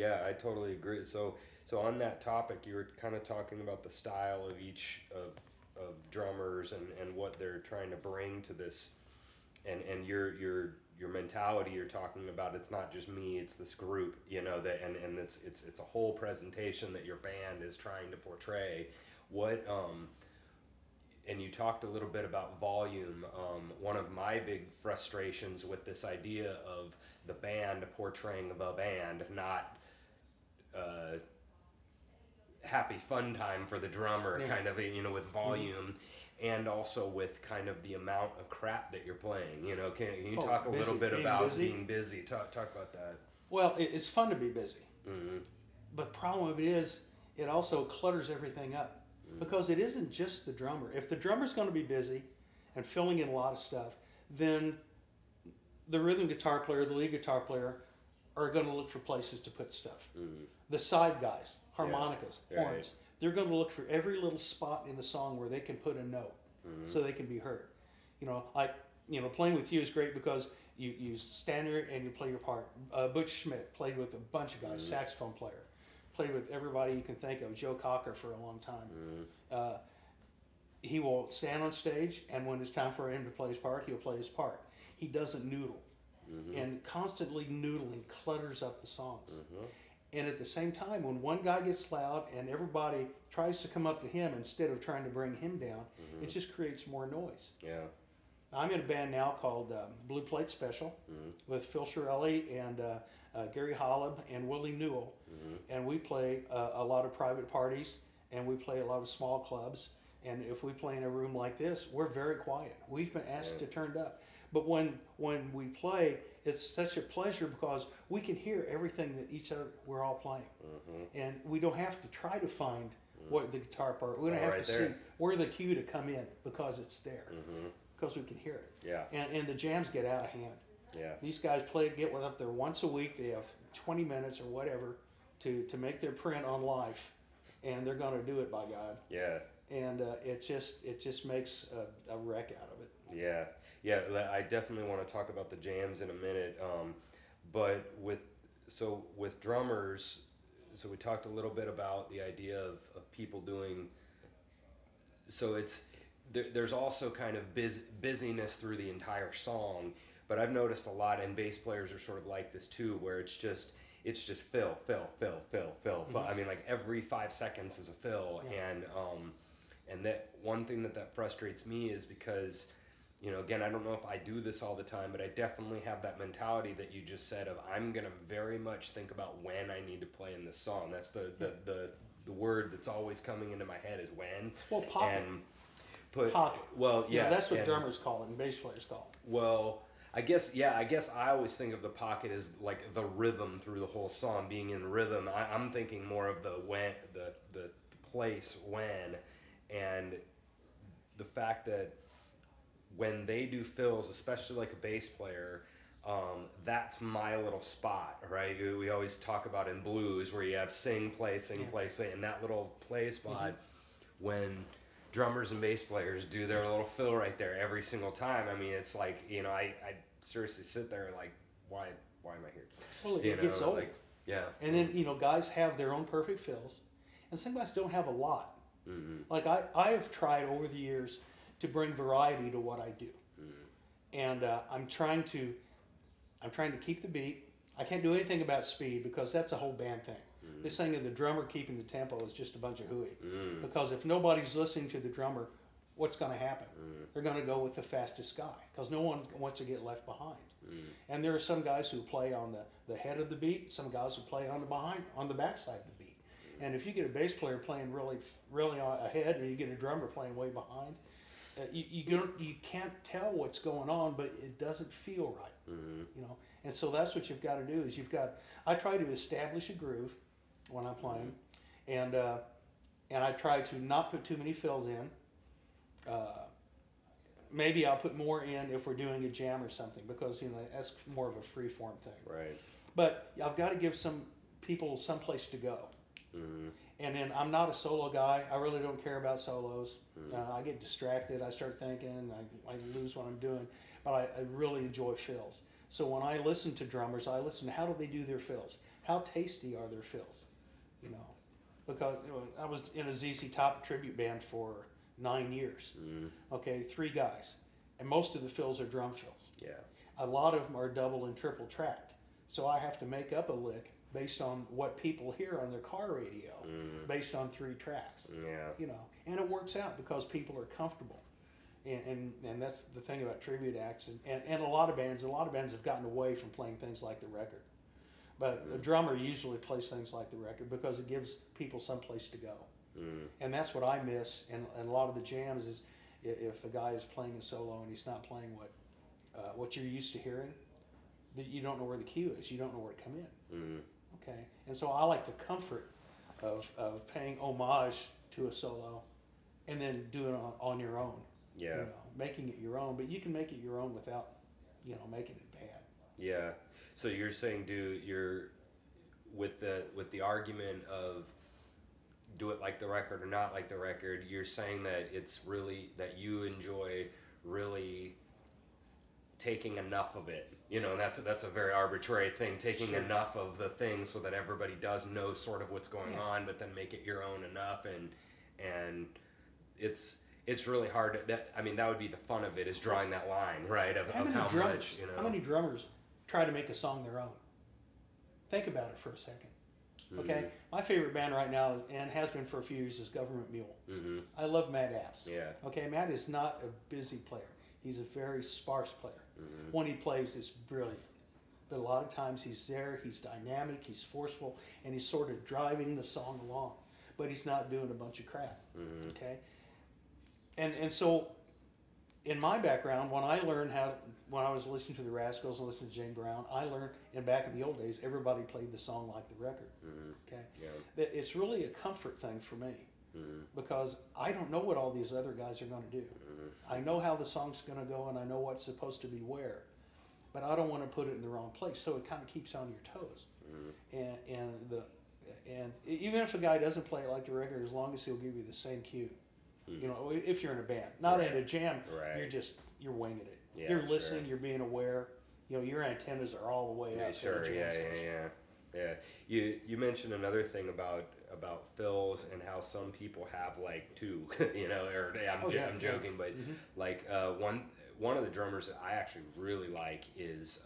Yeah, I totally agree. So on that topic, you were kind of talking about the style of each of drummers and what they're trying to bring to this, and your mentality you're talking about. It's not just me; it's this group. You know that, and it's a whole presentation that your band is trying to portray. What and you talked a little bit about volume. One of my big frustrations with this idea of the band portraying the band, not uh, happy fun time for the drummer, Yeah. kind of, with volume, and also with kind of the amount of crap that you're playing. Can you Oh, talk a little busy. bit Being about busy. being busy? Talk about that. Well, it's fun to be busy, Mm-hmm. but problem of it is, it also clutters everything up because it isn't just the drummer. If the drummer's going to be busy and filling in a lot of stuff, then the rhythm guitar player, the lead guitar player, are going to look for places to put stuff. Mm-hmm. The side guys, harmonicas, Yeah, right. horns, they're going to look for every little spot in the song where they can put a note Mm-hmm. so they can be heard. Like, playing with you is great because you stand there and you play your part. Butch Schmidt played with a bunch of guys, saxophone player. Played with everybody you can think of, Joe Cocker for a long time. He will stand on stage, and when it's time for him to play his part, he'll play his part. He doesn't noodle. And constantly noodling clutters up the songs. And at the same time, when one guy gets loud and everybody tries to come up to him instead of trying to bring him down, it just creates more noise. Yeah. I'm in a band now called Blue Plate Special with Phil Shirelli and Gary Holub and Willie Newell. And we play a lot of private parties, and we play a lot of small clubs. And if we play in a room like this, we're very quiet. We've been asked to turn it up. But when we play, it's such a pleasure because we can hear everything that each other we're all playing, and we don't have to try to find what the guitar part. We don't have right to there. see where the cue to come in because it's there, because we can hear it. Yeah. And the jams get out of hand. Yeah. These guys get up there once a week. They have 20 minutes or whatever to make their print on life, and they're going to do it by God. Yeah. And it just makes a wreck out of it. Yeah, yeah. I definitely want to talk about the jams in a minute. But with drummers, so we talked a little bit about the idea of people doing. So there's also kind of busyness through the entire song. But I've noticed a lot, and bass players are sort of like this too, where it's just fill. I mean, like every 5 seconds is a fill, and that one thing that frustrates me is because, again, I don't know if I do this all the time, but I definitely have that mentality that you just said of I'm gonna very much think about when I need to play in this song. That's the word that's always coming into my head is when. Well, pocket. And pocket. Well, yeah, that's what drummers call it and bass players call it. Well, I guess I always think of the pocket as like the rhythm through the whole song, being in rhythm. I'm thinking more of the when, the place when, and the fact that when they do fills, especially like a bass player, that's my little spot, right? We always talk about in blues where you have sing, play, and that little play spot. When drummers and bass players do their little fill right there every single time, I mean, it's like, I seriously sit there like, why am I here? Well, it gets old. Like, yeah. And then, guys have their own perfect fills, and some guys don't have a lot. Like I have tried over the years to bring variety to what I do, and I'm trying to keep the beat. I can't do anything about speed because that's a whole band thing. This thing of the drummer keeping the tempo is just a bunch of hooey. Because if nobody's listening to the drummer, what's going to happen? They're going to go with the fastest guy because no one wants to get left behind. And there are some guys who play on the head of the beat, some guys who play on the backside of the beat. And if you get a bass player playing really ahead and you get a drummer playing way behind, you can't tell what's going on, but it doesn't feel right. And so that's what you've got to do is I try to establish a groove when I'm playing, and I try to not put too many fills in. Maybe I'll put more in if we're doing a jam or something because that's more of a free form thing. Right. But I've got to give some people some place to go. And then I'm not a solo guy. I really don't care about solos. I get distracted. I start thinking. I lose what I'm doing. But I really enjoy fills. So when I listen to drummers, I listen to how do they do their fills? how tasty are their fills, you know, because I was in a ZZ Top tribute band for 9 years. Okay, 3 guys, and most of the fills are drum fills. Yeah. A lot of them are double and triple tracked, so I have to make up a lick based on what people hear on their car radio, based on 3 tracks. Yeah. You know, and it works out because people are comfortable. And that's the thing about tribute acts, and a lot of bands have gotten away from playing things like the record. But a drummer usually plays things like the record because it gives people some place to go. And that's what I miss. And a lot of the jams is if a guy is playing a solo and he's not playing what you're used to hearing, that you don't know where the cue is, you don't know where to come in. Okay, and so I like the comfort of paying homage to a solo, and then doing it on your own. Yeah. You know, making it your own, but you can make it your own without, making it bad. Yeah. So you're saying you're with the argument of do it like the record or not like the record, you're saying that it's really that you enjoy really taking enough of it. And that's a very arbitrary thing, taking Sure. enough of the thing so that everybody does know sort of what's going on, but then make it your own enough, and it's really hard. That would be the fun of it, is drawing that line, right? Of how much, How many drummers try to make a song their own? Think about it for a second. Okay, my favorite band right now, and has been for a few years, is Government Mule. I love Matt Apps. Yeah. Okay, Matt is not a busy player. He's a very sparse player. When he plays, it's brilliant. But a lot of times he's there, he's dynamic, he's forceful, and he's sort of driving the song along. But he's not doing a bunch of crap. Okay? And so, in my background, when I was listening to the Rascals and listening to Jane Brown, I learned, and back in the old days, everybody played the song like the record. Okay? Yeah. It's really a comfort thing for me. Because I don't know what all these other guys are going to do. I know how the song's going to go, and I know what's supposed to be where, but I don't want to put it in the wrong place. So it kind of keeps you on your toes. And even if a guy doesn't play it like the record, as long as he'll give you the same cue, if you're in a band, not in a jam, you're winging it. Yeah, you're listening, sure. you're being aware. Your antennas are all the way up. Sure. Yeah. You mentioned another thing about fills and how some people have like 2, I'm joking, but like one of the drummers that I actually really like is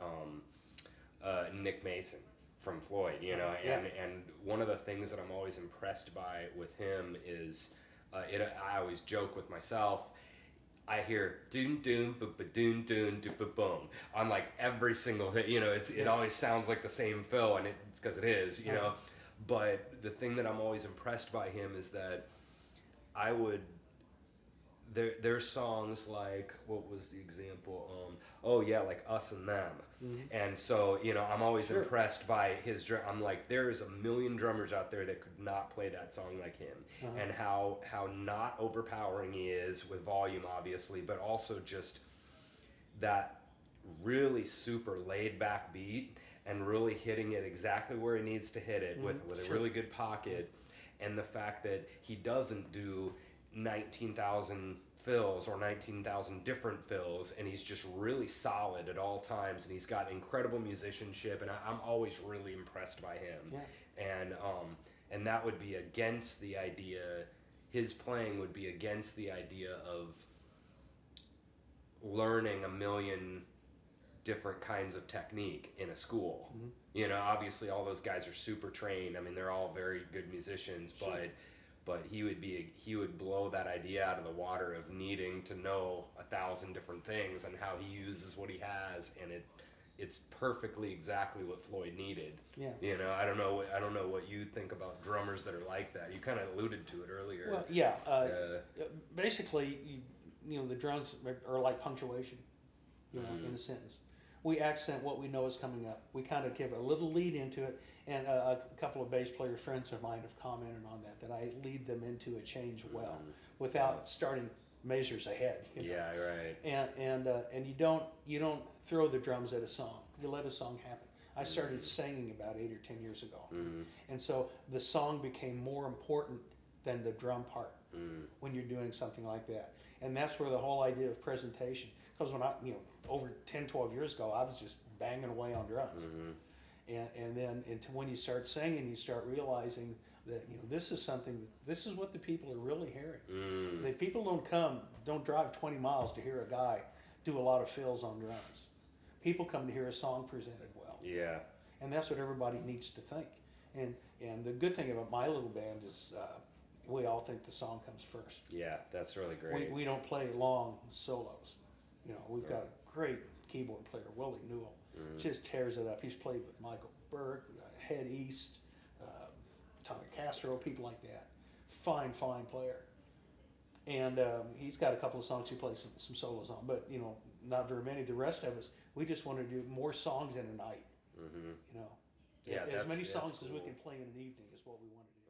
Nick Mason from Floyd, and one of the things that I'm always impressed by with him is I always joke with myself. I hear doon doon ba ba doon doon ba boom on like every single hit. It always sounds like the same fill, and it's because it is, But the thing that I'm always impressed by him is that there's songs like, what was the example? Like Us and Them. And so, I'm always impressed by his drum. I'm like, there's a million drummers out there that could not play that song like him. And how not overpowering he is with volume, obviously, but also just that really super laid back beat and really hitting it exactly where he needs to hit it with a really good pocket. And the fact that he doesn't do 19,000 fills or 19,000 different fills, and he's just really solid at all times, and he's got incredible musicianship, and I'm always really impressed by him. And that would be against the idea, his playing would be against the idea of learning a million different kinds of technique in a school. Obviously all those guys are super trained. They're all very good musicians, but he would blow that idea out of the water of needing to know 1,000 different things and how he uses what he has, and it's perfectly exactly what Floyd needed. I don't know what you think about drummers that are like that. You kind of alluded to it earlier. Well, basically, the drums are like punctuation, in a sentence. We accent what we know is coming up. We kind of give a little lead into it, and a couple of bass player friends of mine have commented on that I lead them into a change well, without starting measures ahead. Yeah, right. And you don't throw the drums at a song. You let a song happen. I started singing about 8 or 10 years ago, and so the song became more important than the drum part when you're doing something like that. And that's where the whole idea of presentation, because when over 10, 12 years ago, I was just banging away on drums. and then until when you start singing, you start realizing that this is something. This is what the people are really hearing. The people don't drive 20 miles to hear a guy do a lot of fills on drums. People come to hear a song presented well. Yeah. And that's what everybody needs to think. And the good thing about my little band is we all think the song comes first. Yeah, that's really great. We don't play long solos. We've got a great keyboard player, Willie Newell. Just tears it up. He's played with Michael Burke, Head East, Tommy Castro, people like that. Fine player. And he's got a couple of songs he plays some solos on, but not very many. The rest of us, we just want to do more songs in a night. Yeah, as many songs cool. as we can play in an evening is what we want to do.